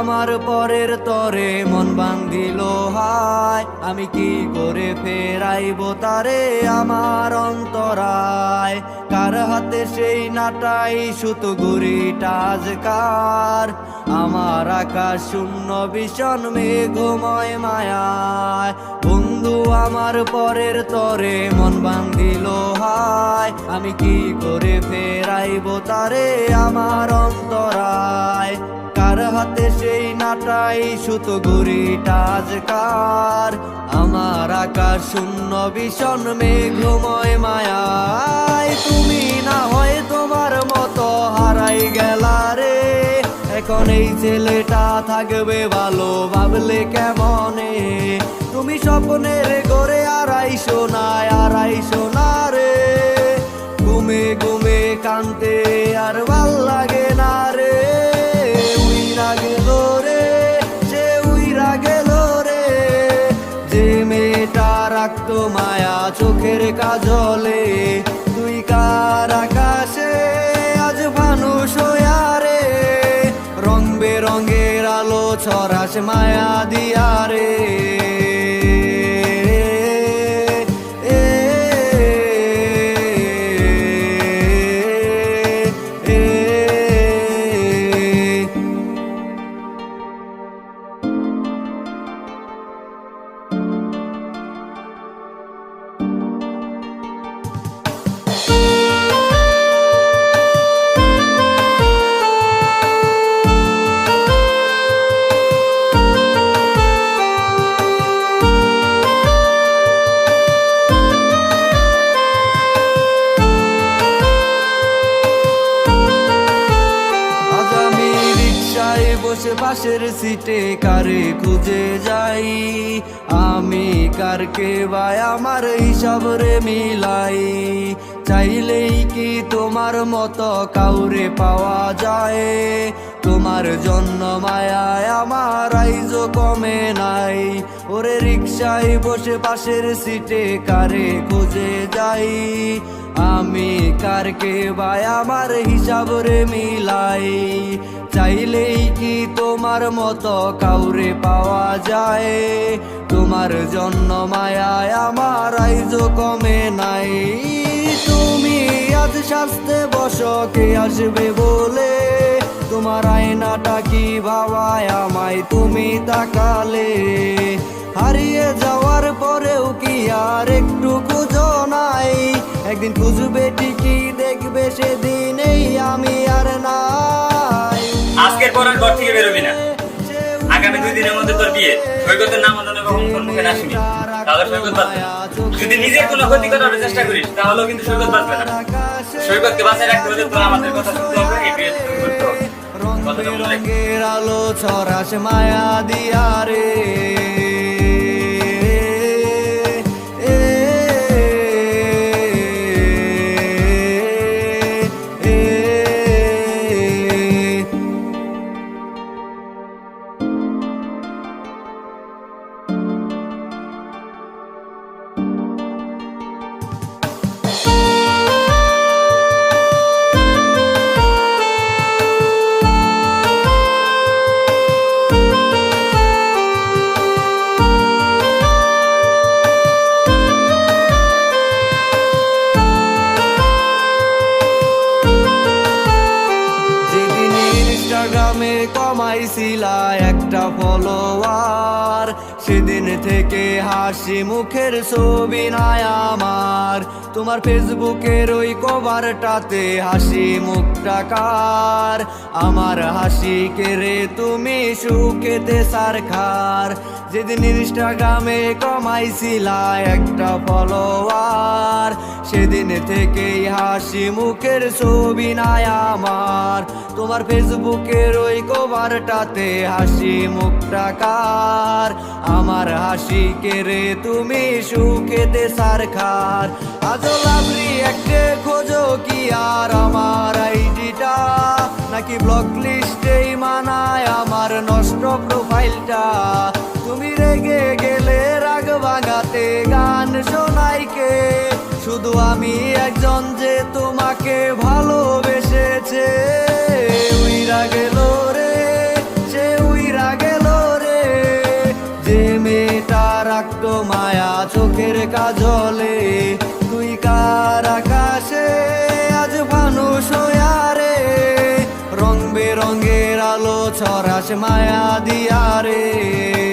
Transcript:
আমার পরের তরে মন বান্ধিল হায়, আমি কি করে ফেরাইব তারে আমার অন্তরায়। কার হাতে সেই নাটাই সুতো ঘুড়িটা আজকার, আমার আকাশ শূন্য ভীষণ মেঘময় মায়ায়। বন্ধু আমার পরের তরে মন বান্ধিল হায়, আমি কি করে ফেরাইব তারে আমার অন্তরায়। কার হাতে সেই নাটাই সুতো ঘুড়িটা আজকার, আমার আকাশ শূন্য ভীষণ মেঘময় মায়ায়। তুমি না হয় তোমার মতো হারাই গেলা রে, এখন এই ছেলেটা থাকবে ভালো ভাবলে কেমনে। তুমি স্বপ্নের ঘরে আড়াইশো না রে, ঘুমে ঘুমে কানতে আর ভাল লাগে না রে। উইরা গেল রে, সে উইরা গেল রে, যে মেয়েটা রাখতো মায়া চোখের কাজলে। তুই কার আকাশে আজ মানুষ হইয়া রে, রং বেরঙের আলো ছড়াস মায়া দিয়া রে। বসে পাশের সিটে কারে খুঁজে যাই, আমি কারকে ভাই আমার হিসাব রে মিলাই। চাইলেই কি তোমার মতো কাউরে পাওয়া যায়, তোমার জন্য মায়ায় আমার আইজো কমে নাই। ওরে রিক্সায় বসে পাশের সিটে কারে খুঁজে যাই, আমি কারকে ভাই আমার হিসাব রে মিলাই। চাইলেই কি তোমার মতো কাউরে পাওয়া যায়, তোমার জন্য মায়ায় আমার আইজো কমে নাই। তুমি আজ শাস্তে বসো কে আসবে বলে, তোমার আয়নাটা কি ভাবায় আমায় তুমি তাকালে। হারিয়ে যাওয়ার পরেও কি আর একটু খুঁজো নাই, একদিন খুঁজবে ঠিকই দেখবে সেদিনেই আমি আর নাই। আজকের পর আর ঘর থেকে বেরোবি না, আগামী 2 দিনের মধ্যে তোর বিয়ে। সৈকতের নাম অন্য কখনো তোর মুখে না শুনি, তাহলে সৈকত বাঁচবে। যদি নিজের কোনো ক্ষতি করার চেষ্টা করিস তাহলেও কিন্তু সৈকত বাঁচবে না। সৈকতকে বাঁচায় রাখতে হলে তোর আমাদের কথা শুনতে হবে, এই বিয়ে করতে হবে। কথাটা মনে রাখ। আলো ছড়াস মায়া দিয়া রে। ইনস্টাগ্রামে কমাইছিলা একটা ফলোয়ার, সেদিন থেকে হাসি মুখের ছবি নাই আমার। তোমার ফেসবুকের ওই কভারটাতে হাসি মুখটা কার, আমার হাসি কেড়ে তুমি সুখেতে সারখার। যেদিন ইনস্টাগ্রামে কমাইছিলা একটা ফলোয়ার, সেদিন থেকেই হাসি মুখের ছবি নাই আমার। তোমার ফেসবুকের ওই কভারটাতে হাসি মুখটা কার, আমার হাসি কেড়ে তুমি সুখেতে সারখার। আজও লাভলি একটা খোঁজো কি আর আমার আইডিটা, নাকি ব্লক লিস্টেই মানায় আমার নষ্ট প্রোফাইলটা। তুমি রেগে গেলে রাগ ভাঙাতে গান শোনাই কে, শুধু আমি একজন যে তোমাকে ভালোবেসেছে। উইরা গেল রে, সে উইরা চোখের কাজলে তুই কার আকাশে আজ মানুষ রে রং বেরঙের আলো ছড়াস মায়া দিয়া রে